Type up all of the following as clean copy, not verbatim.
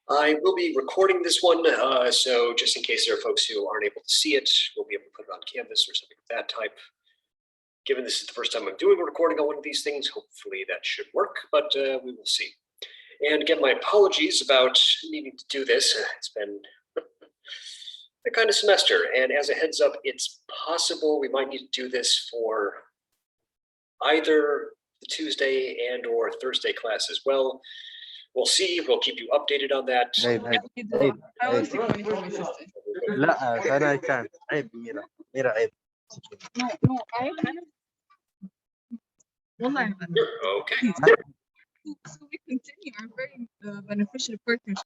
I will be recording this one, so just in case there are folks who aren't able to see it, we'll be able to put it on Canvas or something of that type. Given this is the first time I'm doing a recording on one of these things, hopefully that should work, but we will see. And again, my apologies about needing to do this. It's been a kind of semester, and as a heads up, it's possible we might need to do this for either the Tuesday and or Thursday class as well. We'll see. We'll keep you updated on that. I was thinking for my sister. لا أنا كان عيب ميرا عيب. No, I kind of. Well, Okay. So we continue our very beneficial partnership.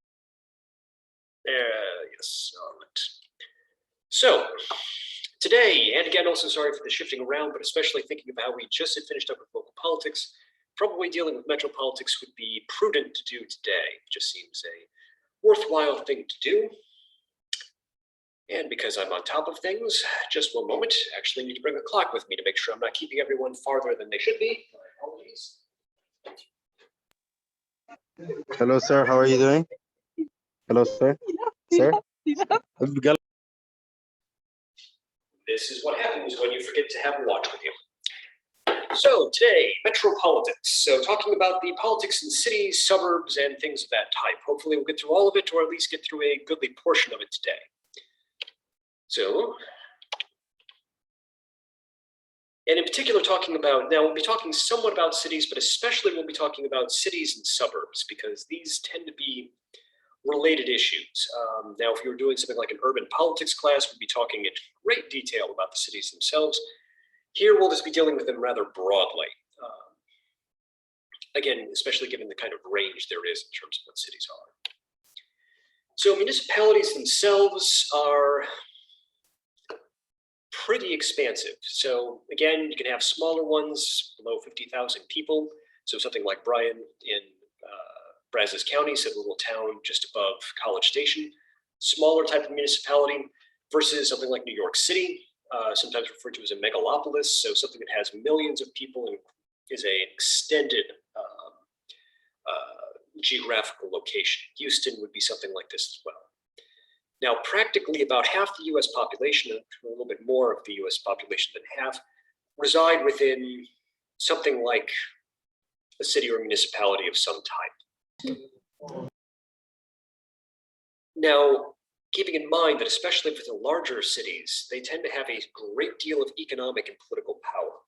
Yes. All right. So today, and again, also sorry for the shifting around, but especially thinking of how we just had finished up with local politics, probably dealing with Metropolitics would be prudent to do today. It just seems a worthwhile thing to do. And because I'm on top of things, just one moment, actually need to bring a clock with me to make sure I'm not keeping everyone farther than they should be. My apologies. Hello, sir. How are you doing? Hello, sir. Sir. This is what happens when you forget to have a watch with you. So today, Metropolitics. So talking about the politics in cities, suburbs, and things of that type. Hopefully we'll get through all of it, or at least get through a goodly portion of it today. So, and in particular talking about, now we'll be talking somewhat about cities, but especially we'll be talking about cities and suburbs, because these tend to be related issues. Now, if you were doing something like an urban politics class, we'd be talking in great detail about the cities themselves. Here, we'll just be dealing with them rather broadly. Again, especially given the kind of range there is in terms of what cities are. So municipalities themselves are pretty expansive. So again, you can have smaller ones below 50,000 people. So something like Bryan in Brazos County, so a little town just above College Station, smaller type of municipality versus something like New York City, sometimes referred to as a megalopolis, so something that has millions of people and is an extended geographical location. Houston would be something like this as well. Now, practically about half the US population, a little bit more of the US population than half, reside within something like a city or municipality of some type. Now, keeping in mind that especially for the larger cities, they tend to have a great deal of economic and political power.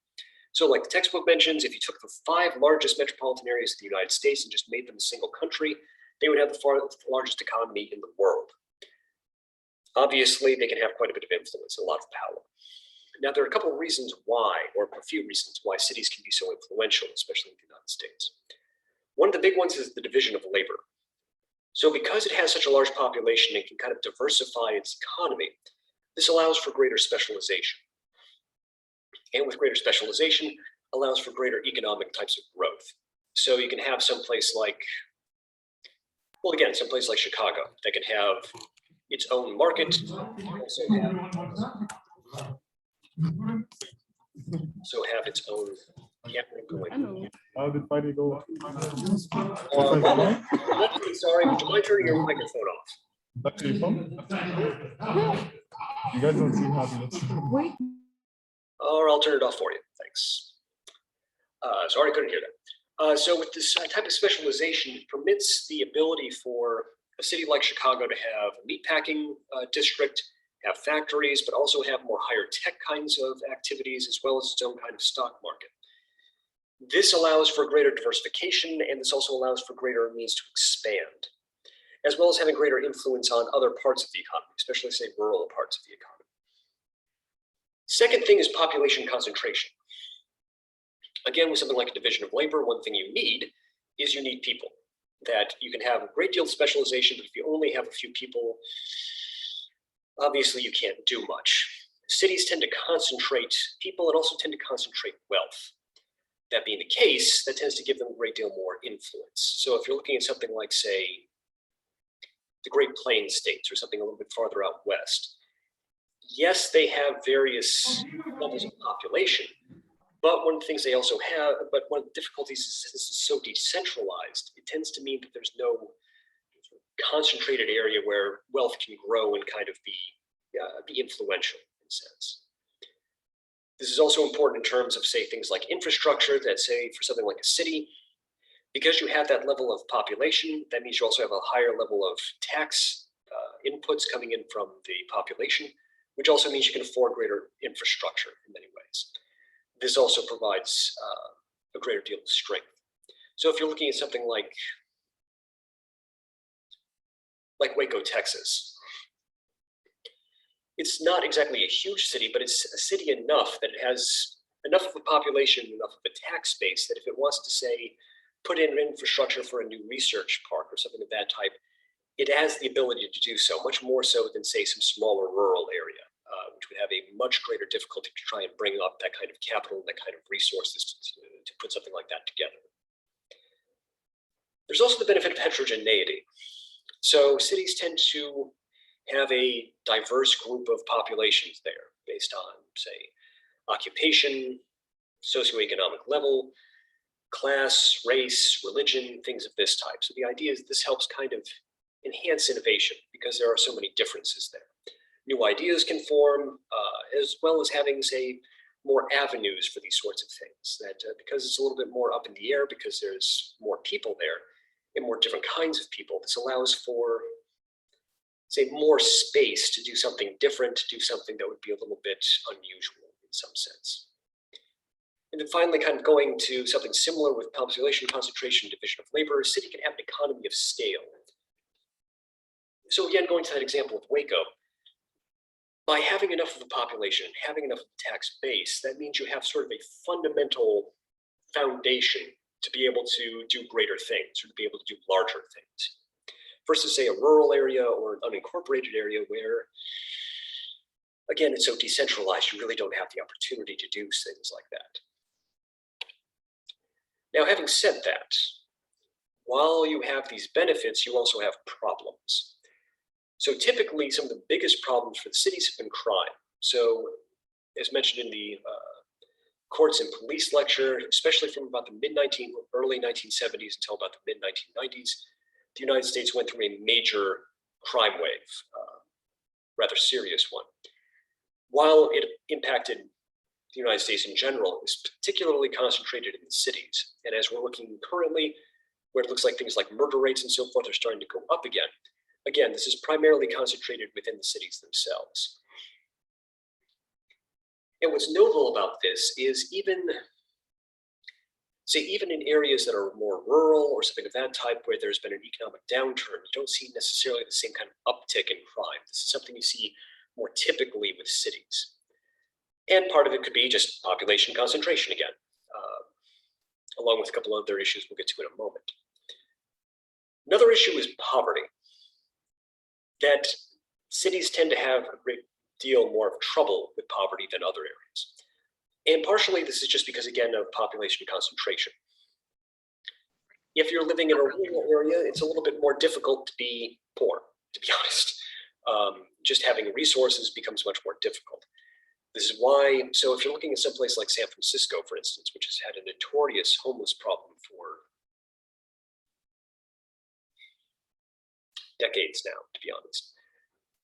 So like the textbook mentions, if you took the 5 largest metropolitan areas of the United States and just made them a single country, they would have the largest economy in the world. Obviously, they can have quite a bit of influence and a lot of power. Now, there are a couple of reasons why, or a few reasons why cities can be so influential, especially in the United States. One of the big ones is the division of labor. So because it has such a large population and can kind of diversify its economy, this allows for greater specialization. And with greater specialization, allows for greater economic types of growth. So you can have someplace like, well, again, someplace like Chicago that can have its own market, also have its own. How did Friday go? Sorry, would you mind turning your microphone off? Back to your phone? You guys don't seem happy. Or I'll turn it off for you. Thanks. Sorry, I couldn't hear that. So with this type of specialization, it permits the ability for a city like Chicago to have a meatpacking district, have factories, but also have more higher tech kinds of activities, as well as its own kind of stock market. This allows for greater diversification, and this also allows for greater means to expand, as well as having greater influence on other parts of the economy, especially, say, rural parts of the economy. Second thing is population concentration. Again, with something like a division of labor, one thing you need is you need people. That you can have a great deal of specialization, but if you only have a few people, obviously you can't do much. Cities tend to concentrate people and also tend to concentrate wealth. That being the case, that tends to give them a great deal more influence. So if you're looking at something like, say, the Great Plains states or something a little bit farther out west, yes, they have various levels of population, but one of the things they also have, but one of the difficulties is this is so decentralized, it tends to mean that there's no concentrated area where wealth can grow and kind of be influential in a sense. This is also important in terms of, say, things like infrastructure that, say, for something like a city, because you have that level of population, that means you also have a higher level of tax inputs coming in from the population, which also means you can afford greater infrastructure in many ways. This also provides a greater deal of strength. So if you're looking at something like Waco, Texas, it's not exactly a huge city, but it's a city enough that it has enough of a population, enough of a tax base that if it wants to, say, put in infrastructure for a new research park or something of that type, it has the ability to do so, much more so than, say, some smaller rural area, which would have a much greater difficulty to try and bring up that kind of capital and that kind of resources to put something like that together. There's also the benefit of heterogeneity. So cities tend to have a diverse group of populations there based on, say, occupation, socioeconomic level, class, race, religion, things of this type. So the idea is this helps kind of enhance innovation because there are so many differences there. New ideas can form, as well as having, say, more avenues for these sorts of things. That because it's a little bit more up in the air, because there's more people there and more different kinds of people, this allows for, say, more space to do something different, to do something that would be a little bit unusual in some sense. And then finally, kind of going to something similar with population concentration, division of labor, a city can have an economy of scale. So again, going to that example of Waco, by having enough of a population, having enough of a tax base, that means you have sort of a fundamental foundation to be able to do greater things or to be able to do larger things. Versus, say, a rural area or an unincorporated area where, again, it's so decentralized, you really don't have the opportunity to do things like that. Now, having said that, while you have these benefits, you also have problems. So typically, some of the biggest problems for the cities have been crime. So as mentioned in the courts and police lecture, especially from about the early 1970s until about the mid-1990s, the United States went through a major crime wave, rather serious one. While it impacted the United States in general, it was particularly concentrated in the cities. And as we're looking currently, where it looks like things like murder rates and so forth are starting to go up again, this is primarily concentrated within the cities themselves. And what's notable about this is even in areas that are more rural or something of that type where there's been an economic downturn, you don't see necessarily the same kind of uptick in crime. This is something you see more typically with cities. And part of it could be just population concentration again, along with a couple other issues we'll get to in a moment. Another issue is poverty. That cities tend to have a great deal more of trouble with poverty than other areas. And partially this is just because, again, of population concentration. If you're living in a rural area, it's a little bit more difficult to be poor, to be honest. Just having resources becomes much more difficult. This is why, so if you're looking at some place like San Francisco, for instance, which has had a notorious homeless problem for decades now, to be honest.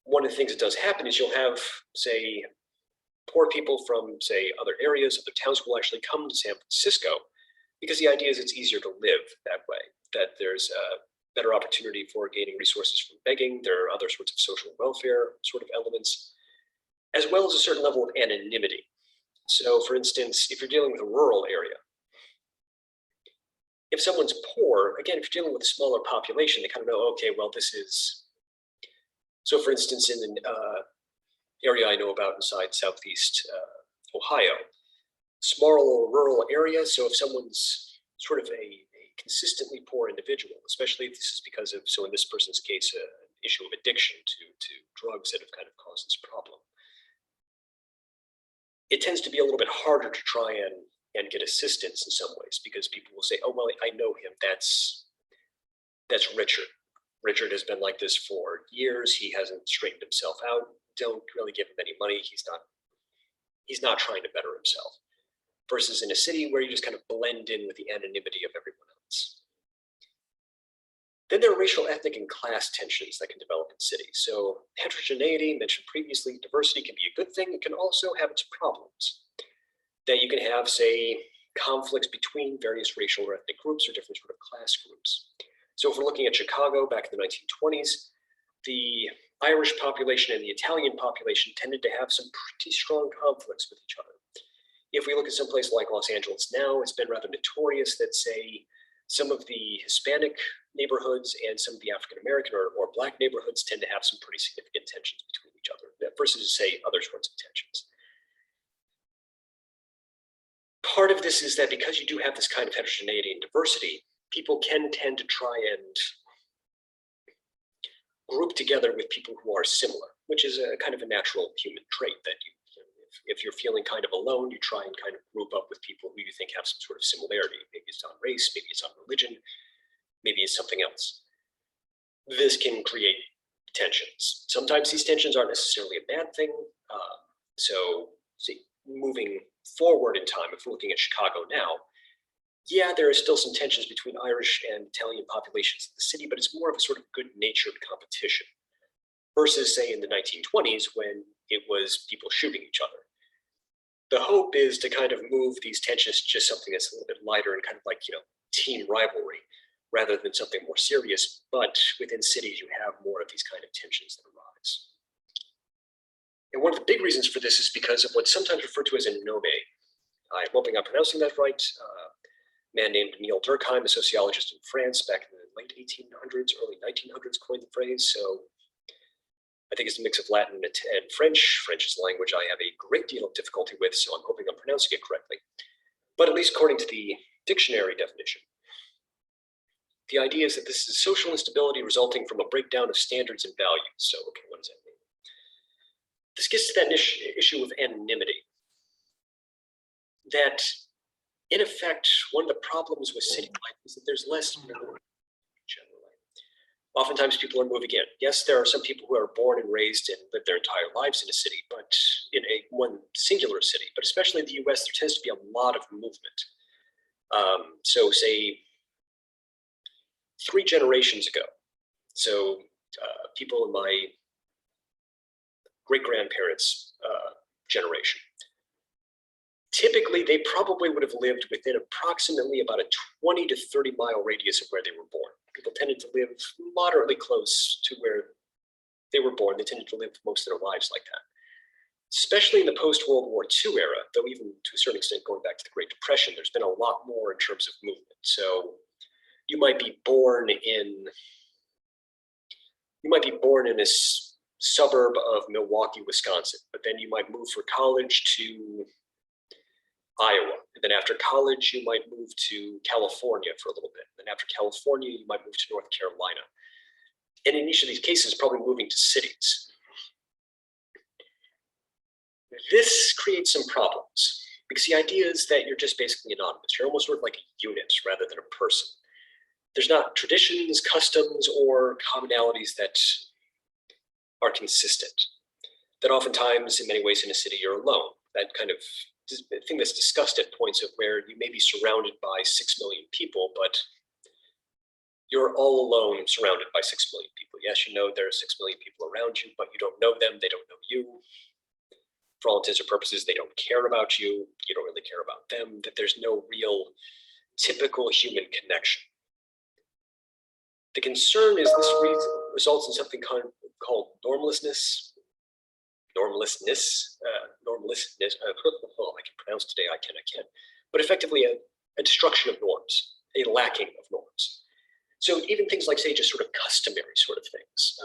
One of the things that does happen is you'll have, say, poor people from, say, other areas, other towns will actually come to San Francisco because the idea is it's easier to live that way, that there's a better opportunity for gaining resources from begging. There are other sorts of social welfare sort of elements, as well as a certain level of anonymity. So for instance, if you're dealing with a rural area, if someone's poor, again, if you're dealing with a smaller population, they kind of know, okay, well, this is, so for instance, in the area I know about inside Southeast Ohio, small rural area. So if someone's sort of a consistently poor individual, especially if this is because of, so in this person's case, an issue of addiction to drugs that have kind of caused this problem, it tends to be a little bit harder to try and get assistance in some ways, because people will say, oh, well, I know him, that's Richard. Richard has been like this for years. He hasn't straightened himself out. Don't really give him any money. He's not trying to better himself. Versus in a city where you just kind of blend in with the anonymity of everyone else. Then there are racial, ethnic, and class tensions that can develop in cities. So heterogeneity, mentioned previously, diversity can be a good thing. It can also have its problems. That you can have, say, conflicts between various racial or ethnic groups or different sort of class groups. So if we're looking at Chicago back in the 1920s, the Irish population and the Italian population tended to have some pretty strong conflicts with each other. If we look at some place like Los Angeles now, it's been rather notorious that, say, some of the Hispanic neighborhoods and some of the African American or Black neighborhoods tend to have some pretty significant tensions between each other versus, say, other sorts of tensions. Part of this is that because you do have this kind of heterogeneity and diversity, people can tend to try and group together with people who are similar, which is a kind of a natural human trait that if you're feeling kind of alone, you try and kind of group up with people who you think have some sort of similarity. Maybe it's on race, maybe it's on religion, maybe it's something else. This can create tensions. Sometimes these tensions aren't necessarily a bad thing. See, moving forward in time, if we're looking at Chicago now, yeah, there are still some tensions between Irish and Italian populations in the city, but it's more of a sort of good-natured competition versus, say, in the 1920s when it was people shooting each other. The hope is to kind of move these tensions to just something that's a little bit lighter and kind of like, teen rivalry rather than something more serious. But within cities, you have more of these kind of tensions that arise. And one of the big reasons for this is because of what's sometimes referred to as a nome. I'm hoping I'm pronouncing that right. A man named Neil Durkheim, a sociologist in France back in the late 1800s, early 1900s, coined the phrase. So I think it's a mix of Latin and French. French is a language I have a great deal of difficulty with, so I'm hoping I'm pronouncing it correctly. But at least according to the dictionary definition, the idea is that this is social instability resulting from a breakdown of standards and values. So, okay, what does that mean? This gets to that issue of anonymity. That, in effect, one of the problems with city life is that there's less memory generally. Oftentimes people are moving in. Yes, there are some people who are born and raised and live their entire lives in a city, but in one singular city. But especially in the US, there tends to be a lot of movement. So say 3 generations ago, so people in my great-grandparents' generation, typically they probably would have lived within approximately about a 20 to 30 mile radius of where they were born. People tended to live moderately close to where they were born. They tended to live most of their lives like that. Especially in the post-World War II era, though even to a certain extent going back to the Great Depression, there's been a lot more in terms of movement. So you might be born in a suburb of Milwaukee, Wisconsin, but then you might move for college to Iowa. And then after college, you might move to California for a little bit. And then after California, you might move to North Carolina. And in each of these cases, probably moving to cities. This creates some problems because the idea is that you're just basically anonymous. You're almost sort of like a unit rather than a person. There's not traditions, customs, or commonalities that are consistent. That oftentimes, in many ways, in a city, you're alone. That kind of thing that's discussed at points of where you may be surrounded by 6 million people, but you're all alone surrounded by 6 million people. Yes, you know there are 6 million people around you, but you don't know them, they don't know you. For all intents and purposes, they don't care about you, you don't really care about them, that there's no real typical human connection. The concern is this results in something called normlessness. Oh, I can pronounce today, I can. But effectively a destruction of norms, a lacking of norms. So even things like, say, just sort of customary sort of things.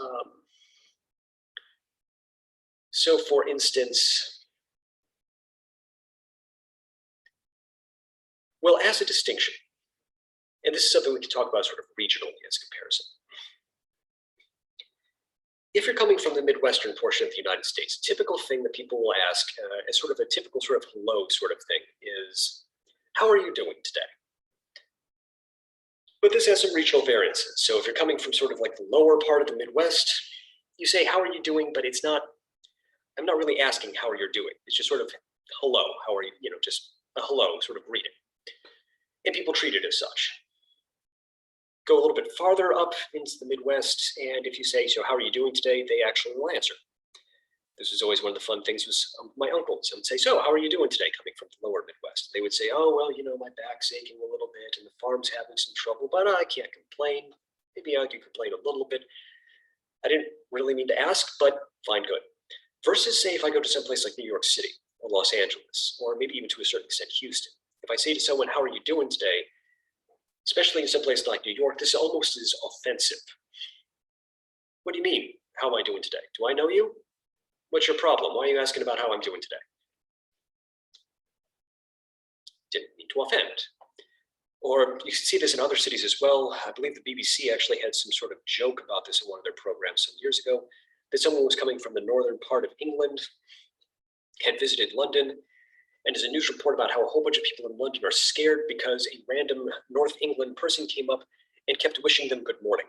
So for instance, well, as a distinction, and this is something we can talk about sort of regionally as a comparison. If you're coming from the Midwestern portion of the United States, typical thing that people will ask as sort of a typical sort of hello sort of thing is, how are you doing today? But this has some regional variances. So if you're coming from sort of like the lower part of the Midwest, you say, how are you doing? But it's not, I'm not really asking how you're doing. It's just sort of, hello, how are you? Just a hello sort of greeting. And people treat it as such. Go a little bit farther up into the Midwest, and if you say, so how are you doing today? They actually will answer. This was always one of the fun things was my uncles. I would say, so how are you doing today, coming from the lower Midwest? They would say, oh, well, you know, my back's aching a little bit and the farm's having some trouble, but I can't complain. Maybe I can complain a little bit. I didn't really mean to ask, but fine, good. Versus say if I go to someplace like New York City or Los Angeles, or maybe even to a certain extent Houston. If I say to someone, how are you doing today? Especially in some place like New York, this almost is offensive. What do you mean? How am I doing today? Do I know you? What's your problem? Why are you asking about how I'm doing today? Didn't mean to offend. Or you can see this in other cities as well. I believe the BBC actually had some sort of joke about this in one of their programs some years ago, that someone was coming from the northern part of England, had visited London, and there's a news report about how a whole bunch of people in London are scared because a random North England person came up and kept wishing them good morning.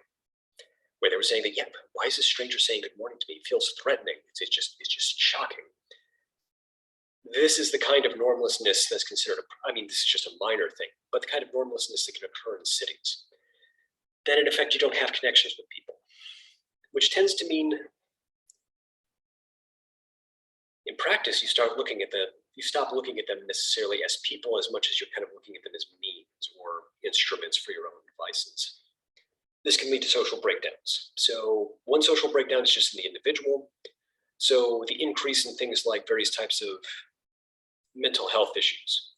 Where they were saying that, yeah, why is this stranger saying good morning to me? It feels threatening. It's just shocking. This is the kind of normlessness that's considered, this is just a minor thing, but the kind of normlessness that can occur in cities. Then in effect, you don't have connections with people, which tends to mean in practice, you stop looking at them necessarily as people as much as you're kind of looking at them as means or instruments for your own devices. This can lead to social breakdowns. So one social breakdown is just in the individual. So the increase in things like various types of mental health issues.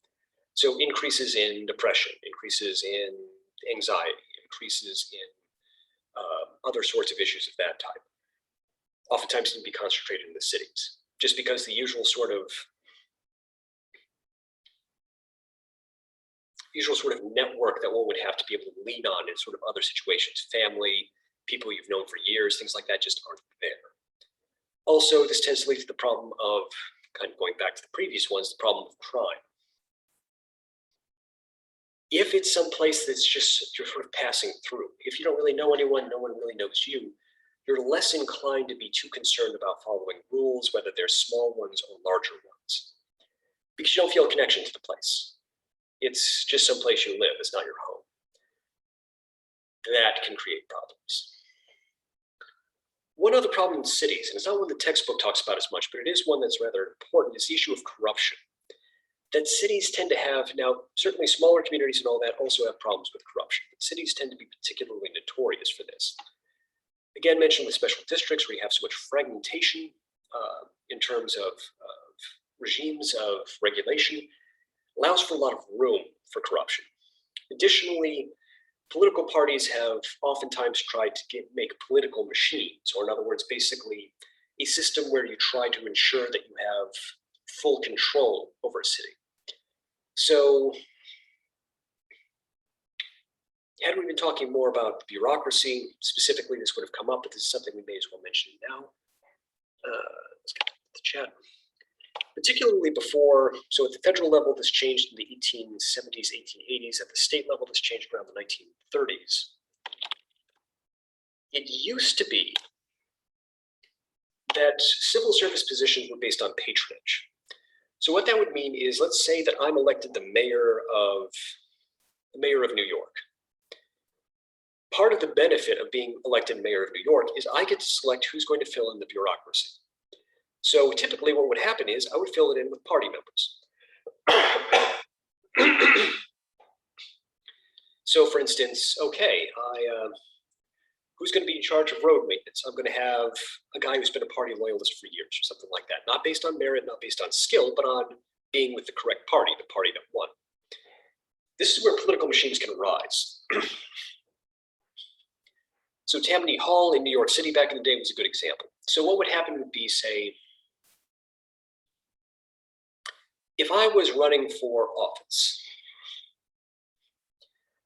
So increases in depression, increases in anxiety, increases in other sorts of issues of that type. Oftentimes can be concentrated in the cities, just because the usual sort of network that one would have to be able to lean on in sort of other situations, family, people you've known for years, things like that just aren't there. Also, this tends to lead to the problem of, kind of going back to the previous ones, the problem of crime. If it's someplace that's just, you're sort of passing through, if you don't really know anyone, no one really knows you, you're less inclined to be too concerned about following rules, whether they're small ones or larger ones, because you don't feel a connection to the place. It's just some place you live, it's not your home. That can create problems. One other problem in cities, and it's not one the textbook talks about as much, but it is one that's rather important, is the issue of corruption. That cities tend to have, now certainly smaller communities and all that also have problems with corruption, but cities tend to be particularly notorious for this. Again, mentioned with special districts where you have so much fragmentation in terms of regimes of regulation, allows for a lot of room for corruption. Additionally, political parties have oftentimes tried to make political machines, or in other words, basically a system where you try to ensure that you have full control over a city. So, had we been talking more about bureaucracy, specifically this would have come up, but this is something we may as well mention now. Let's get the chat. Particularly before, so at the federal level, this changed in the 1870s, 1880s. At the state level, this changed around the 1930s. It used to be that civil service positions were based on patronage. So what that would mean is, let's say that I'm elected the mayor of New York. Part of the benefit of being elected mayor of New York is I get to select who's going to fill in the bureaucracy. So typically what would happen is I would fill it in with party members. So for instance, okay, who's going to be in charge of road maintenance? I'm going to have a guy who's been a party loyalist for years or something like that. Not based on merit, not based on skill, but on being with the correct party, the party that won. This is where political machines can arise. So Tammany Hall in New York City back in the day was a good example. So what would happen would be, say, if I was running for office,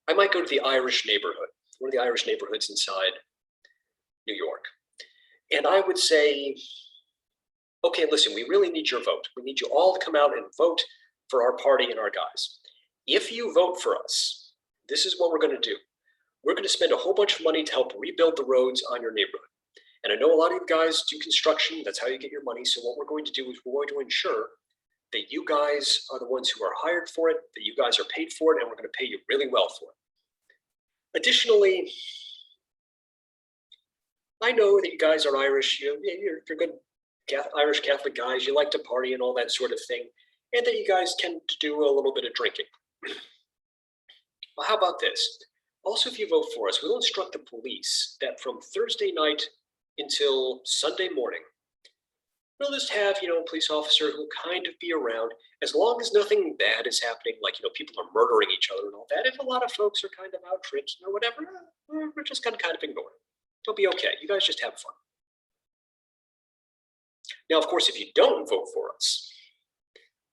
I might go to the Irish neighborhood, one of the Irish neighborhoods inside New York. And I would say, okay, listen, we really need your vote. We need you all to come out and vote for our party and our guys. If you vote for us, this is what we're going to do. We're going to spend a whole bunch of money to help rebuild the roads on your neighborhood. And I know a lot of you guys do construction. That's how you get your money. So what we're going to do is we're going to ensure that you guys are the ones who are hired for it, that you guys are paid for it, and we're going to pay you really well for it. Additionally, I know that you guys are Irish, you're good Irish Catholic guys, you like to party and all that sort of thing, and that you guys tend to do a little bit of drinking. Well, how about this? Also, if you vote for us, we'll instruct the police that from Thursday night until Sunday morning, we'll just have, a police officer who'll kind of be around as long as nothing bad is happening, like, people are murdering each other and all that. If a lot of folks are kind of out drinking or whatever, we're just kind of ignore it. It'll be okay. You guys just have fun. Now, of course, if you don't vote for us,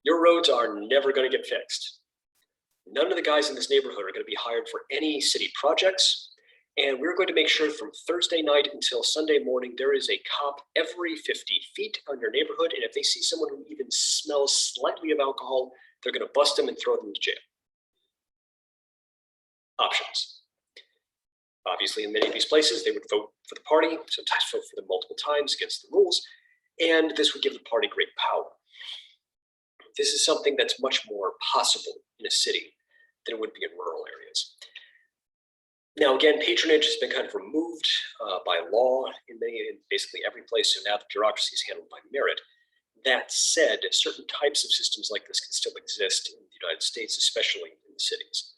your roads are never going to get fixed. None of the guys in this neighborhood are going to be hired for any city projects. And we're going to make sure from Thursday night until Sunday morning, there is a cop every 50 feet on your neighborhood. And if they see someone who even smells slightly of alcohol, they're going to bust them and throw them to jail. Options. Obviously, in many of these places, they would vote for the party, sometimes vote for them multiple times against the rules. And this would give the party great power. This is something that's much more possible in a city than it would be in rural areas. Now, again, patronage has been kind of removed by law in basically every place, so now the bureaucracy is handled by merit. That said, certain types of systems like this can still exist in the United States, especially in the cities.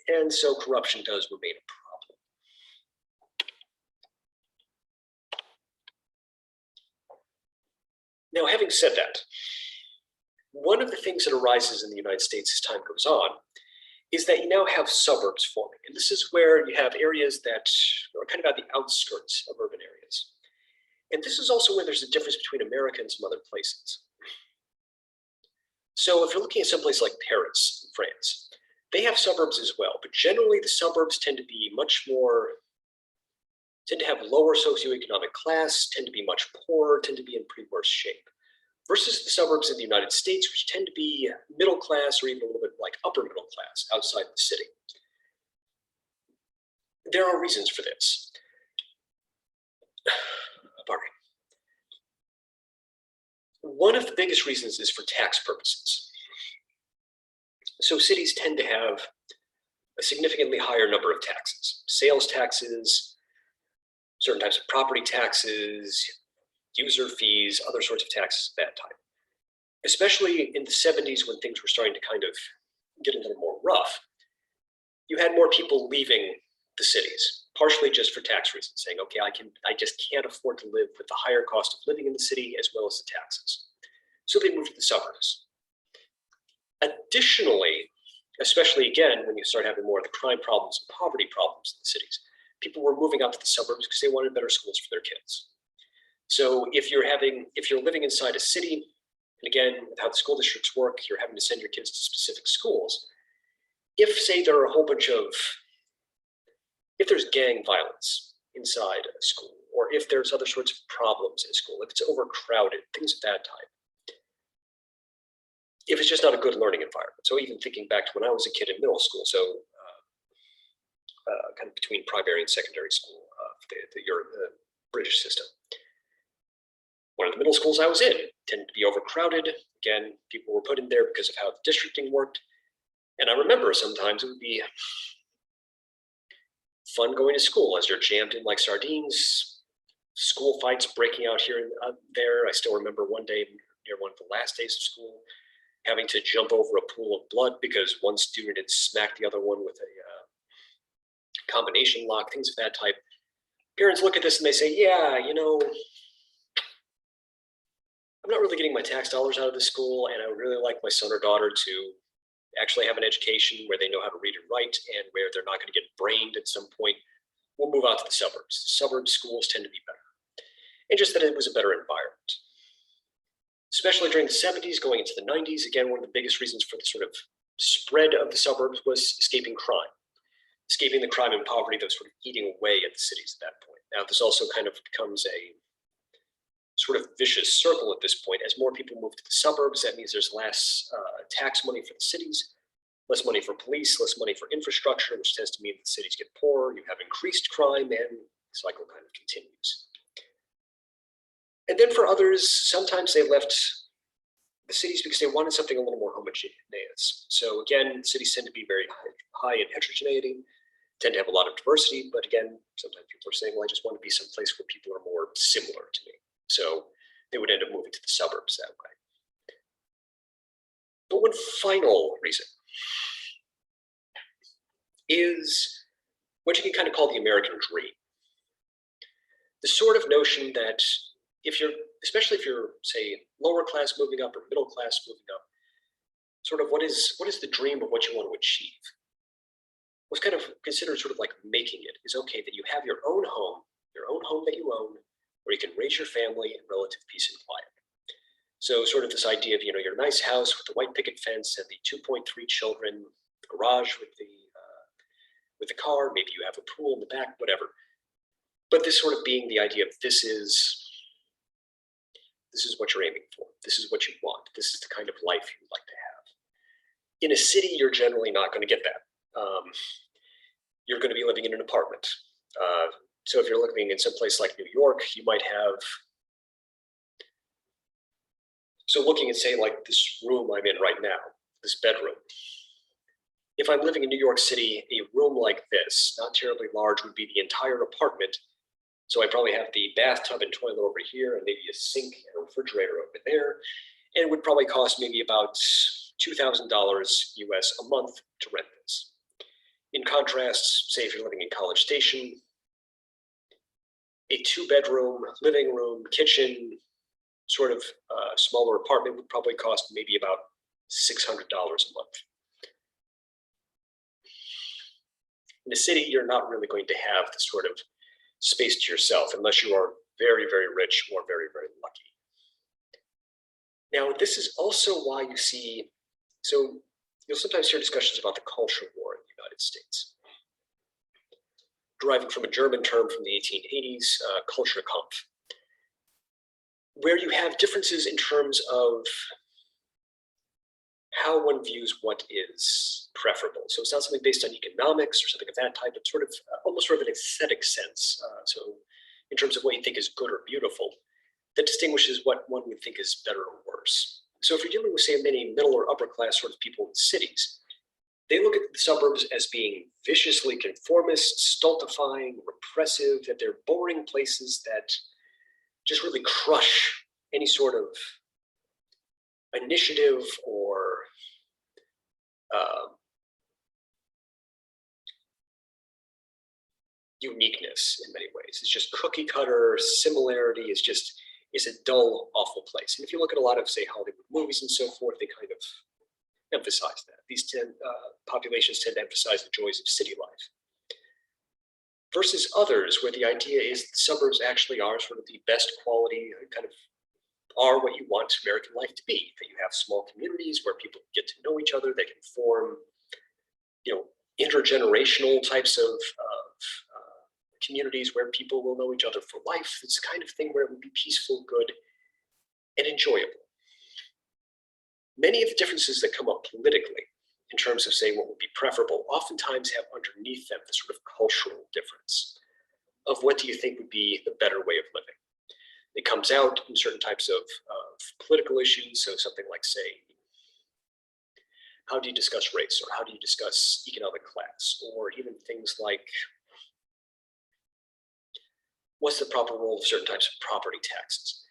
And so corruption does remain a problem. Now, having said that, one of the things that arises in the United States as time goes on is that you now have suburbs forming. And this is where you have areas that are kind of at the outskirts of urban areas. And this is also where there's a difference between America and some other places. So if you're looking at someplace like Paris in France, they have suburbs as well, but generally the suburbs tend to be tend to have lower socioeconomic class, tend to be much poorer, tend to be in pretty worse shape. Versus the suburbs in the United States, which tend to be middle class or even a little bit like upper middle class outside the city. There are reasons for this. Pardon me. One of the biggest reasons is for tax purposes. So cities tend to have a significantly higher number of taxes, sales taxes, certain types of property taxes, user fees, other sorts of taxes of that type. Especially in the 70s when things were starting to kind of get a little more rough, you had more people leaving the cities, partially just for tax reasons, saying, okay, I just can't afford to live with the higher cost of living in the city as well as the taxes. So they moved to the suburbs. Additionally, especially again, when you start having more of the crime problems and poverty problems in the cities, people were moving out to the suburbs because they wanted better schools for their kids. So if you're living inside a city, and again, with how the school districts work, you're having to send your kids to specific schools. If, say, there are a whole bunch of, if there's gang violence inside a school, or if there's other sorts of problems in school, if it's overcrowded, things of that type, if it's just not a good learning environment. So even thinking back to when I was a kid in middle school, so kind of between primary and secondary school, the British system. One of the middle schools I was in tended to be overcrowded. Again, people were put in there because of how the districting worked. And I remember sometimes it would be fun going to school as you're jammed in like sardines, school fights breaking out here and there. I still remember one day near one of the last days of school, having to jump over a pool of blood because one student had smacked the other one with a combination lock, things of that type. Parents look at this and they say, yeah, I'm not really getting my tax dollars out of this school, and I would really like my son or daughter to actually have an education where they know how to read and write and where they're not going to get brained at some point. We'll move out to the suburbs. Suburb schools tend to be better. And just that it was a better environment. Especially during the 70s, going into the 90s, again, one of the biggest reasons for the sort of spread of the suburbs was escaping crime. Escaping the crime and poverty that was sort of eating away at the cities at that point. Now, this also kind of becomes a sort of vicious circle at this point. As more people move to the suburbs, that means there's less tax money for the cities, less money for police, less money for infrastructure, which tends to mean that cities get poorer, you have increased crime, and the cycle kind of continues. And then for others, sometimes they left the cities because they wanted something a little more homogeneous. So again, cities tend to be very high in heterogeneity. tend to have a lot of diversity, but again, sometimes people are saying, well, I just want to be someplace where people are more similar to me. So they would end up moving to the suburbs that way. But one final reason is what you can kind of call the American dream. The sort of notion that if you're, especially if you're, say, lower class moving up or middle class moving up, sort of what is the dream of what you want to achieve? What's kind of considered sort of like making it is okay that you have your own home that you own, where you can raise your family in relative peace and quiet. So sort of this idea of, you know, your nice house with the white picket fence and the 2.3 children, the garage with the car, maybe you have a pool in the back, whatever. But this sort of being the idea of this is what you're aiming for. This is what you want. This is the kind of life you'd like to have. In a city, you're generally not going to get that. You're going to be living in an apartment. So if you're living in some place like New York, you might have, so looking at, say, like this room I'm in right now, this bedroom. If I'm living in New York City, a room like this, not terribly large, would be the entire apartment. So I probably have the bathtub and toilet over here, and maybe a sink and a refrigerator over there. And it would probably cost maybe about $2,000 US a month to rent this. In contrast, say if you're living in College Station, a 2-bedroom, living room, kitchen, sort of smaller apartment would probably cost maybe about $600 a month. In a city, you're not really going to have this sort of space to yourself unless you are very, very rich or very, very lucky. Now, this is also why you see, so you'll sometimes hear discussions about the culture war in the United States, deriving from a German term from the 1880s, Kulturkampf, where you have differences in terms of how one views what is preferable. So it's not something based on economics or something of that type, but sort of almost sort of an aesthetic sense. So in terms of what you think is good or beautiful, that distinguishes what one would think is better or worse. So if you're dealing with, say, many middle or upper class sort of people in cities, they look at the suburbs as being viciously conformist, stultifying, repressive, that they're boring places that just really crush any sort of initiative or uniqueness in many ways. It's just cookie cutter, similarity is just, it's a dull, awful place. And if you look at a lot of, say, Hollywood movies and so forth, they kind of emphasize that. These populations tend to emphasize the joys of city life. Versus others, where the idea is the suburbs actually are sort of the best quality, kind of are what you want American life to be, that you have small communities where people get to know each other, they can form, you know, intergenerational types of communities where people will know each other for life. It's the kind of thing where it would be peaceful, good, and enjoyable. Many of the differences that come up politically in terms of, say, what would be preferable, oftentimes have underneath them the sort of cultural difference of what do you think would be the better way of living. It comes out in certain types of political issues. So something like, say, how do you discuss race, or how do you discuss economic class, or even things like what's the proper role of certain types of property taxes.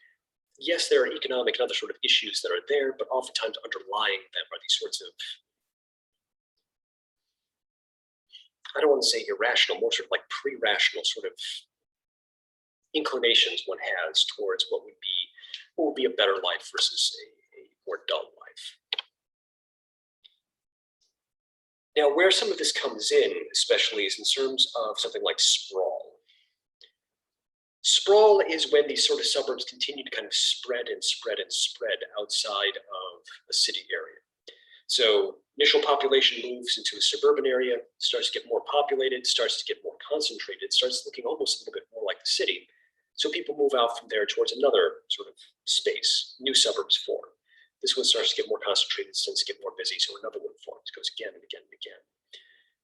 Yes, there are economic and other sort of issues that are there, but oftentimes underlying them are these sorts of, I don't want to say irrational, more sort of like pre-rational sort of inclinations one has towards what would be a better life versus a more dull life. Now, where some of this comes in, especially, is in terms of something like sprawl. Sprawl is when these sort of suburbs continue to kind of spread and spread and spread outside of a city area. So initial population moves into a suburban area, starts to get more populated, starts to get more concentrated, starts looking almost a little bit more like the city. So people move out from there towards another sort of space, new suburbs form. This one starts to get more concentrated, starts to get more busy, so another one forms, goes again and again and again.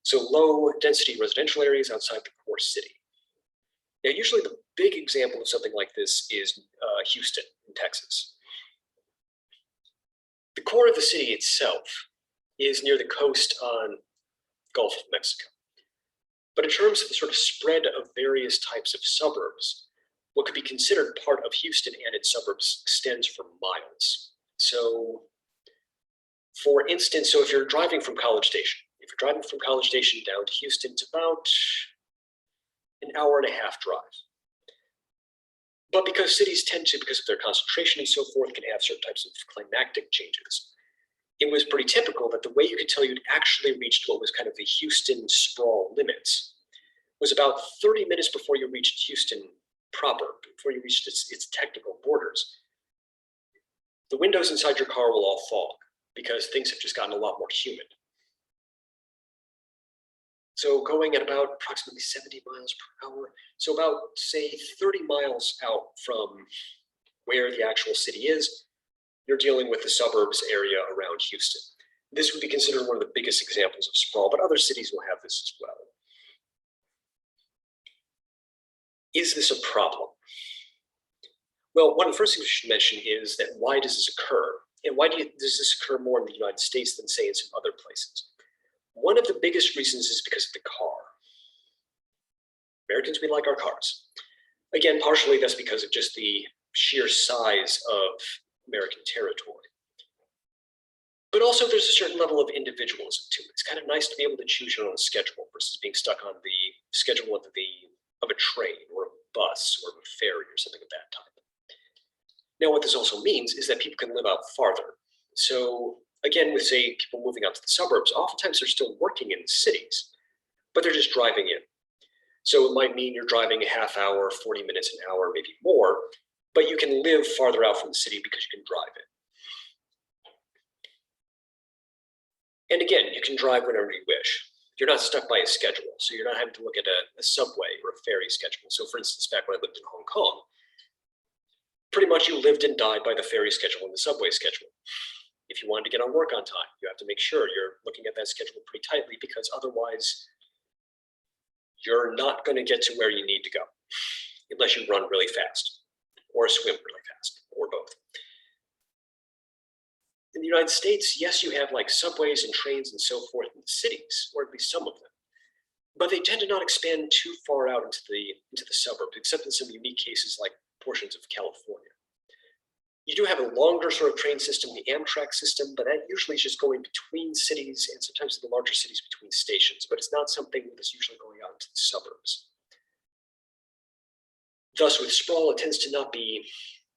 So low density residential areas outside the core city. Now, usually the big example of something like this is Houston in Texas. The core of the city itself is near the coast on Gulf of Mexico. But in terms of the sort of spread of various types of suburbs, what could be considered part of Houston and its suburbs extends for miles. So for instance, so if you're driving from College Station, down to Houston, it's about an hour and a half drive. But because cities tend to, because of their concentration and so forth, can have certain types of climactic changes, it was pretty typical that the way you could tell you'd actually reached what was kind of the Houston sprawl limits was about 30 minutes before you reached Houston proper, before you reached its technical borders. The windows inside your car will all fog because things have just gotten a lot more humid. So going at about approximately 70 miles per hour, so about, say, 30 miles out from where the actual city is, you're dealing with the suburbs area around Houston. This would be considered one of the biggest examples of sprawl, but other cities will have this as well. Is this a problem? Well, one of the first things we should mention is that why does this occur? And why does this occur more in the United States than, say, in some other places? One of the biggest reasons is because of the car. Americans, we like our cars. Again, partially that's because of just the sheer size of American territory. But also there's a certain level of individualism to it. It's kind of nice to be able to choose your own schedule versus being stuck on the schedule of a train or a bus or a ferry or something of that type. Now, what this also means is that people can live out farther. So again, with, say, people moving out to the suburbs, oftentimes they're still working in cities, but they're just driving in. So it might mean you're driving a half hour, 40 minutes, an hour, maybe more, but you can live farther out from the city because you can drive it. And again, you can drive whenever you wish. You're not stuck by a schedule, so you're not having to look at a subway or a ferry schedule. So for instance, back when I lived in Hong Kong, pretty much you lived and died by the ferry schedule and the subway schedule. If you wanted to get on work on time, you have to make sure you're looking at that schedule pretty tightly because otherwise you're not going to get to where you need to go unless you run really fast or swim really fast or both. In the United States, yes, you have like subways and trains and so forth in the cities, or at least some of them, but they tend to not expand too far out into the suburbs, except in some unique cases like portions of California. You do have a longer sort of train system, the Amtrak system, but that usually is just going between cities and sometimes in the larger cities between stations, but it's not something that's usually going out into the suburbs. Thus, with sprawl, it tends to not be,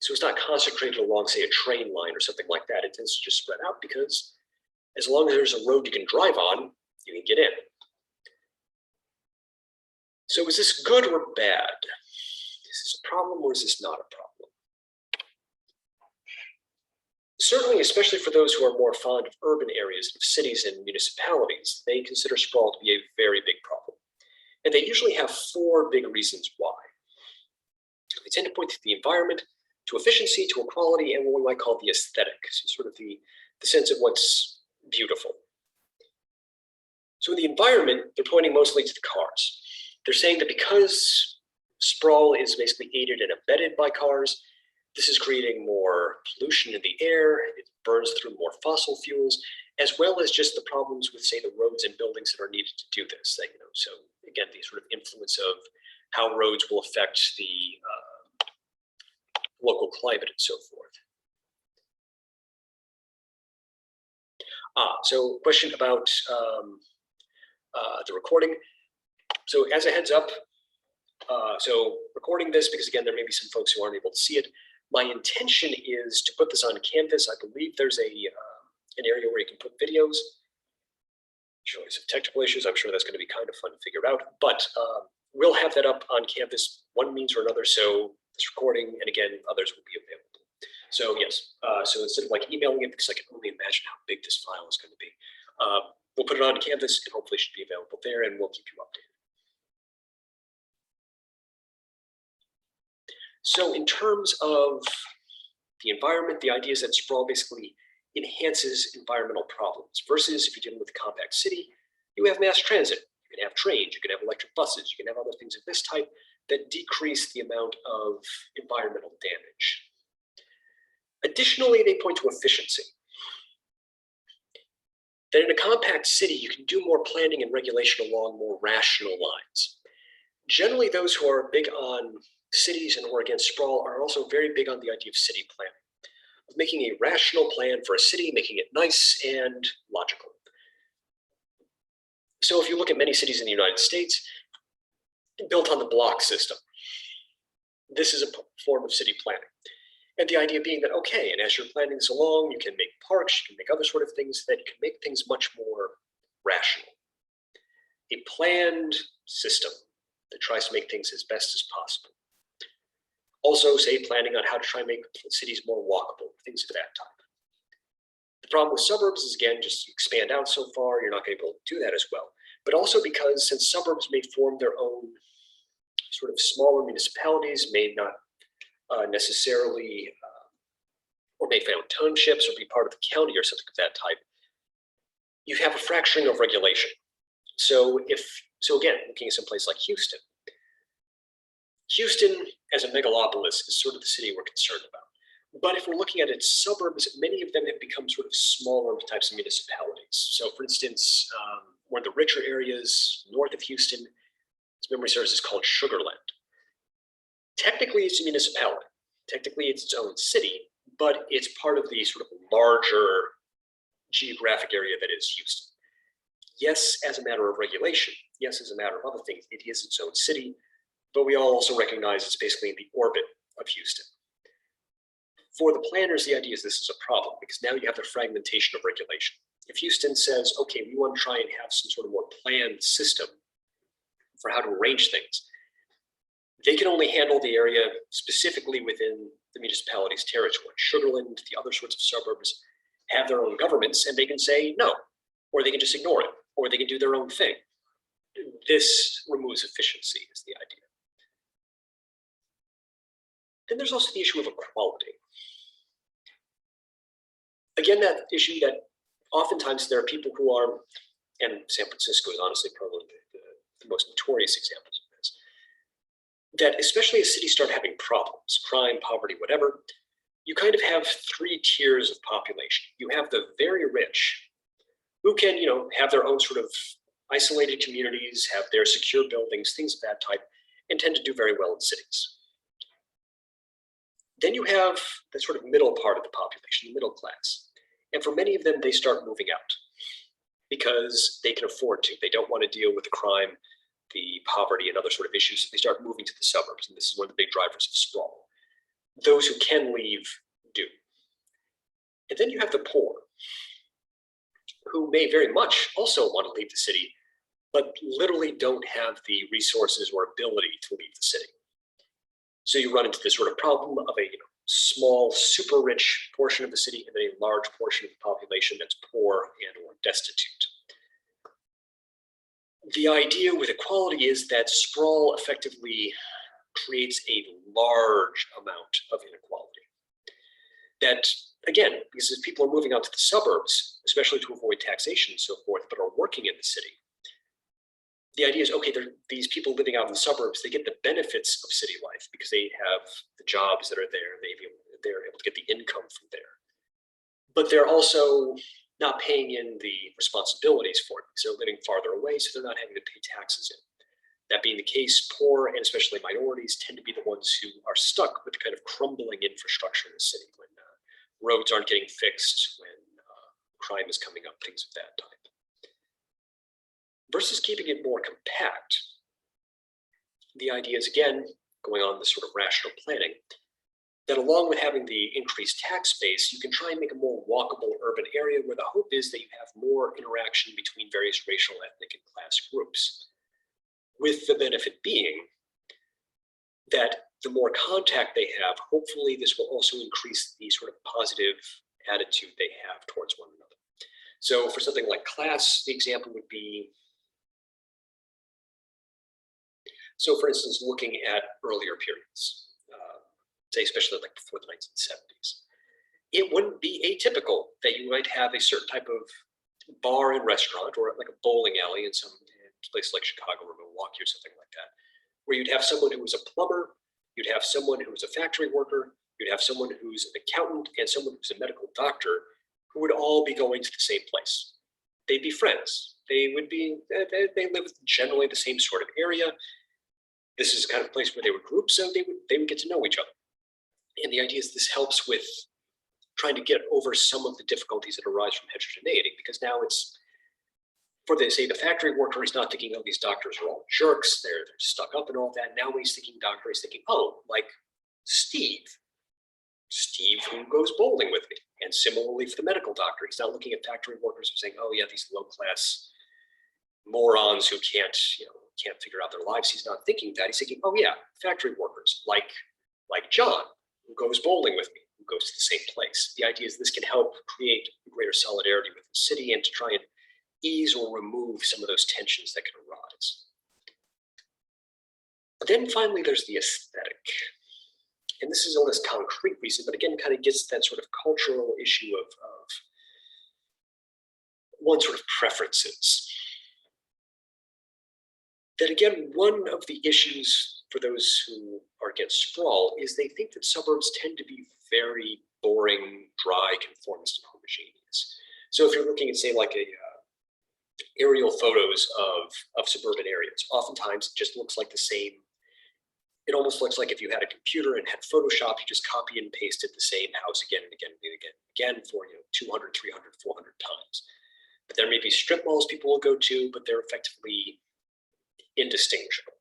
so it's not concentrated along, say, a train line or something like that. It tends to just spread out because as long as there's a road you can drive on, you can get in. So is this good or bad? Is this a problem or is this not a problem? Certainly, especially for those who are more fond of urban areas, of cities and municipalities, they consider sprawl to be a very big problem. And they usually have four big reasons why. They tend to point to the environment, to efficiency, to equality, and what we might call the aesthetic, so sort of the sense of what's beautiful. So in the environment, they're pointing mostly to the cars. They're saying that because sprawl is basically aided and abetted by cars, this is creating more pollution in the air, it burns through more fossil fuels, as well as just the problems with, say, the roads and buildings that are needed to do this. That, so again, the sort of influence of how roads will affect the local climate and so forth. So question about the recording. So as a heads up, so recording this, because again, there may be some folks who aren't able to see it, my intention is to put this on Canvas. I believe there's an area where you can put videos. Showing some technical issues. I'm sure that's going to be kind of fun to figure out, but we'll have that up on Canvas one means or another. So this recording, and again, others will be available. So yes, so instead of like emailing it, because I can only imagine how big this file is going to be, we'll put it on Canvas and hopefully it should be available there, and we'll keep you updated. So in terms of the environment, the idea is that sprawl basically enhances environmental problems versus if you're dealing with a compact city, you have mass transit, you can have trains, you can have electric buses, you can have other things of this type that decrease the amount of environmental damage. Additionally, they point to efficiency. that in a compact city, you can do more planning and regulation along more rational lines. Generally, those who are big on cities and who are against sprawl are also very big on the idea of city planning, of making a rational plan for a city, making it nice and logical. So if you look at many cities in the United States, built on the block system, this is a form of city planning. And the idea being that, okay, and as you're planning this along, you can make parks, you can make other sort of things that can make things much more rational. A planned system that tries to make things as best as possible. Also, say, planning on how to try and make cities more walkable, things of that type. The problem with suburbs is, again, just you expand out so far, you're not going to be able to do that as well. But also because since suburbs may form their own sort of smaller municipalities, may not necessarily, or may found townships or be part of the county or something of that type, you have a fracturing of regulation. So again, looking at some place like Houston as a megalopolis is sort of the city we're concerned about. But if we're looking at its suburbs, many of them have become sort of smaller types of municipalities. So for instance, one of the richer areas north of Houston, its memory serves, is called Sugarland. Technically, it's a municipality. Technically, it's its own city, but it's part of the sort of larger geographic area that is Houston. Yes, as a matter of regulation, yes, as a matter of other things, it is its own city, but we all also recognize it's basically in the orbit of Houston. For the planners, the idea is this is a problem because now you have the fragmentation of regulation. If Houston says, okay, we want to try and have some sort of more planned system for how to arrange things, they can only handle the area specifically within the municipality's territory. Sugarland, the other sorts of suburbs have their own governments and they can say no, or they can just ignore it, or they can do their own thing. This removes efficiency is the idea. Then there's also the issue of equality. Again, that issue that oftentimes there are people who are, and San Francisco is honestly probably the most notorious examples of this, that especially as cities start having problems, crime, poverty, whatever, you kind of have three tiers of population. You have the very rich who can, have their own sort of isolated communities, have their secure buildings, things of that type, and tend to do very well in cities. Then you have the sort of middle part of the population, the middle class. And for many of them, they start moving out because they can afford to. They don't want to deal with the crime, the poverty, and other sort of issues. So they start moving to the suburbs. And this is one of the big drivers of sprawl. Those who can leave do. And then you have the poor, who may very much also want to leave the city, but literally don't have the resources or ability to leave the city. So you run into this sort of problem of a small, super rich portion of the city and then a large portion of the population that's poor and or destitute. The idea with equality is that sprawl effectively creates a large amount of inequality. That, again, because if people are moving out to the suburbs, especially to avoid taxation and so forth, but are working in the city, the idea is, okay, these people living out in the suburbs, they get the benefits of city life because they have the jobs that are there, they're able to get the income from there. But they're also not paying in the responsibilities for it because they're living farther away, so they're not having to pay taxes in. That being the case, poor and especially minorities tend to be the ones who are stuck with the kind of crumbling infrastructure in the city when roads aren't getting fixed, when crime is coming up, things of that type. Versus keeping it more compact, the idea is, again, going on this sort of rational planning, that along with having the increased tax base, you can try and make a more walkable urban area where the hope is that you have more interaction between various racial, ethnic, and class groups. With the benefit being that the more contact they have, hopefully this will also increase the sort of positive attitude they have towards one another. So for something like class, the example would be, so for instance, looking at earlier periods, say especially like before the 1970s, it wouldn't be atypical that you might have a certain type of bar and restaurant or like a bowling alley in some place like Chicago or Milwaukee or something like that, where you'd have someone who was a plumber, you'd have someone who was a factory worker, you'd have someone who's an accountant, and someone who's a medical doctor who would all be going to the same place. they'd be friends. They would be, they live generally the same sort of area. This is the kind of place where they would group, so they would get to know each other. And the idea is this helps with trying to get over some of the difficulties that arise from heterogeneity, because now it's, for the factory worker, he's not thinking, oh, these doctors are all jerks, they're stuck up and all that. Now when he's thinking doctor, he's thinking, oh, like Steve who goes bowling with me. And similarly for the medical doctor, he's not looking at factory workers and saying, oh yeah, these low-class morons who can't figure out their lives. He's not thinking that. He's thinking, oh yeah, factory workers like John, who goes bowling with me, who goes to the same place. The idea is this can help create greater solidarity with the city and to try and ease or remove some of those tensions that can arise. But then finally, there's the aesthetic. And this is a less concrete reason, but again, kind of gets that sort of cultural issue of one sort of preferences. That again, one of the issues for those who are against sprawl is they think that suburbs tend to be very boring, dry, conformist, and homogeneous. So if you're looking at, say, like aerial photos of suburban areas, oftentimes it just looks like the same. It almost looks like if you had a computer and had Photoshop, you just copy and pasted the same house again and again and again and again for 200, 300, 400 times. But there may be strip malls people will go to, but they're effectively indistinguishable.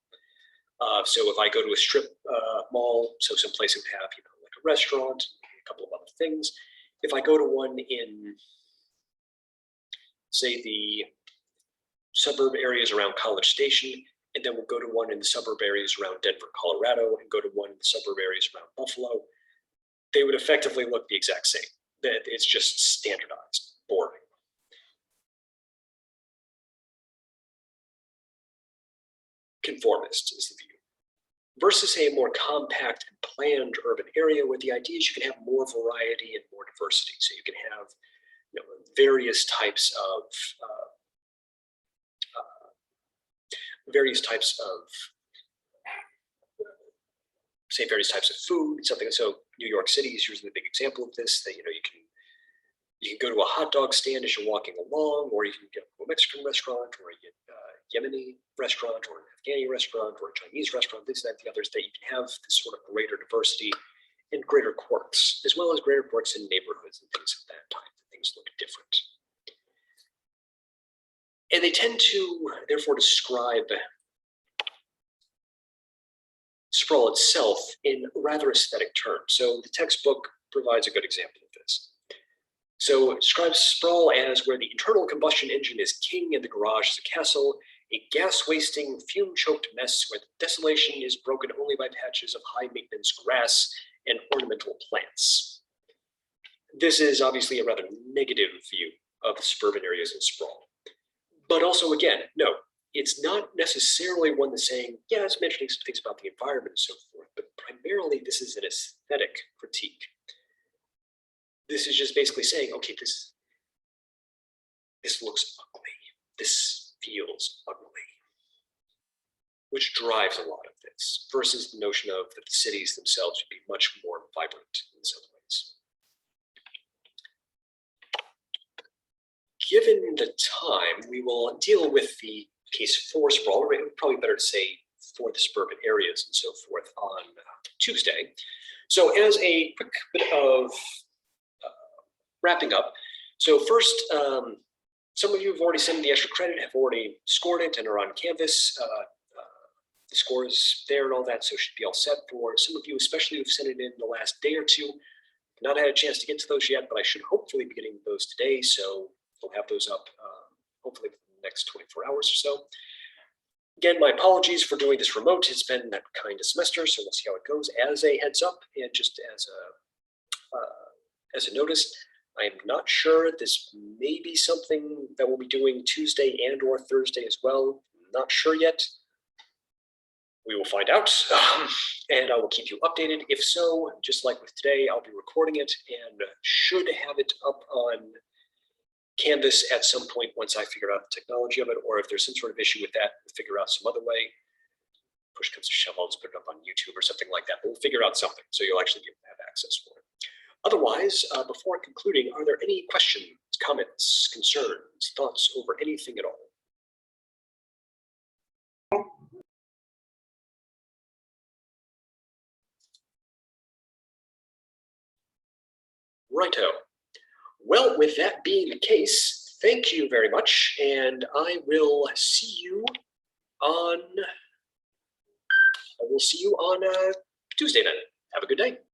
So if I go to a strip mall, so someplace that would have like a restaurant, a couple of other things. If I go to one in, say, the suburb areas around College Station, and then we'll go to one in the suburb areas around Denver, Colorado, and go to one in the suburb areas around Buffalo, they would effectively look the exact same. It's just standardized, boring. Conformist is the view. Versus a more compact and planned urban area where the idea is you can have more variety and more diversity. So you can have various types of food, something. So New York City is usually a big example of this. That you can go to a hot dog stand as you're walking along, or you can go to a Mexican restaurant, or a Yemeni restaurant, or an Afghani restaurant, or a Chinese restaurant, this, that, the others, that you can have this sort of greater diversity and greater quirks, as well as greater quirks in neighborhoods and things of that type. Things look different. And they tend to, therefore, describe sprawl itself in rather aesthetic terms. So the textbook provides a good example of this. So it describes sprawl as where the internal combustion engine is king and the garage is a castle, a gas-wasting, fume-choked mess where the desolation is broken only by patches of high-maintenance grass and ornamental plants. This is obviously a rather negative view of the suburban areas in sprawl. But also, again, no, it's not necessarily one that's saying, yeah, it's mentioning some things about the environment and so forth, but primarily this is an aesthetic critique. This is just basically saying, okay, this looks ugly. This feels ugly, which drives a lot of this versus the notion of that the cities themselves would be much more vibrant in some ways. Given the time, we will deal with the case for sprawl, or probably better to say for the suburban areas and so forth on Tuesday. So as a quick bit of wrapping up, so first, some of you have already sent in the extra credit, have already scored it and are on Canvas. The score is there and all that, so it should be all set. For some of you, especially who've sent it in the last day or two, not had a chance to get to those yet, but I should hopefully be getting those today, so we'll have those up hopefully within the next 24 hours or so. Again, my apologies for doing this remote. It's been that kind of semester, so we'll see how it goes. As a heads up, and just as a notice, I am not sure. This may be something that we'll be doing Tuesday and or Thursday as well. Not sure yet. We will find out, and I will keep you updated. If so, just like with today, I'll be recording it and should have it up on Canvas at some point once I figure out the technology of it, or if there's some sort of issue with that, we'll figure out some other way. Push comes to shove, I'll just put it up on YouTube or something like that. But we'll figure out something, so you'll actually be able to have access for it. Otherwise, before concluding, are there any questions, comments, concerns, thoughts over anything at all? Righto. Well, with that being the case, thank you very much, and I will see you on Tuesday then. Have a good day.